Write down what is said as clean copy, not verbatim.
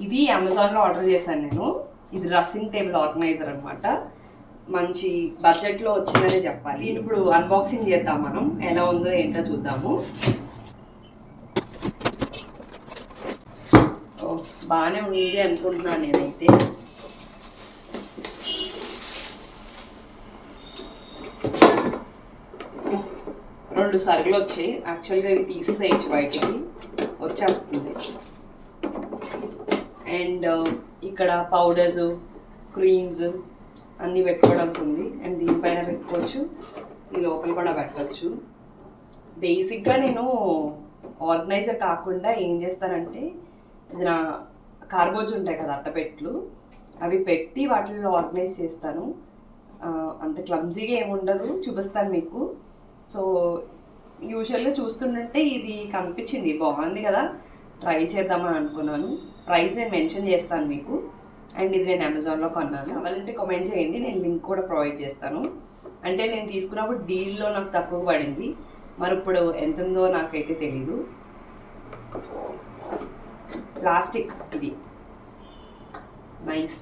ఇది అమెజాన్లో ఆర్డర్ చేశాను నేను. ఇది డ్రెస్సింగ్ టేబుల్ ఆర్గనైజర్ అనమాట. మంచి బడ్జెట్లో వచ్చిందనే చెప్పాలి. దీన్ని ఇప్పుడు అన్బాక్సింగ్ చేద్దాం మనం. ఎలా ఉందో ఏంటో చూద్దాము. బాగానే ఉంది అనుకుంటున్నాను నేనైతే. రెండు సరుకులు వచ్చాయి. యాక్చువల్గా ఇవి తీసేసేయచ్చు, బయటికి వచ్చేస్తుంది. అండ్ ఇక్కడ పౌడర్స్, క్రీమ్స్ అన్నీ పెట్టుకోవడానికి ఉంది. అండ్ దీనిపైన పెట్టుకోవచ్చు, ఈ లోపల కూడా పెట్టవచ్చు. బేసిక్గా నేను ఆర్గనైజర్ కాకుండా ఏం చేస్తానంటే, ఇది నా కార్బోర్డ్స్ ఉంటాయి కదా, అట్టపెట్లు, అవి పెట్టి వాటిల్లో ఆర్గనైజ్ చేస్తాను. అంత క్లమ్జీగా ఏముండదు, చూపిస్తాను మీకు. సో యూజువల్గా చూస్తుంటే ఇది కనిపించింది, బాగుంది కదా, ట్రై చేద్దామని అనుకున్నాను. ప్రైస్ నేను మెన్షన్ చేస్తాను మీకు. అండ్ ఇది నేను అమెజాన్లో కొన్నాను. కావాలంటే కామెంట్ చేయండి, నేను లింక్ కూడా ప్రొవైడ్ చేస్తాను. అంటే నేను తీసుకున్నప్పుడు డీల్లో నాకు తక్కువ పడింది, మరి ఇప్పుడు ఎంత ఉందో నాకైతే తెలీదు. ప్లాస్టిక్ ఇది నైస్.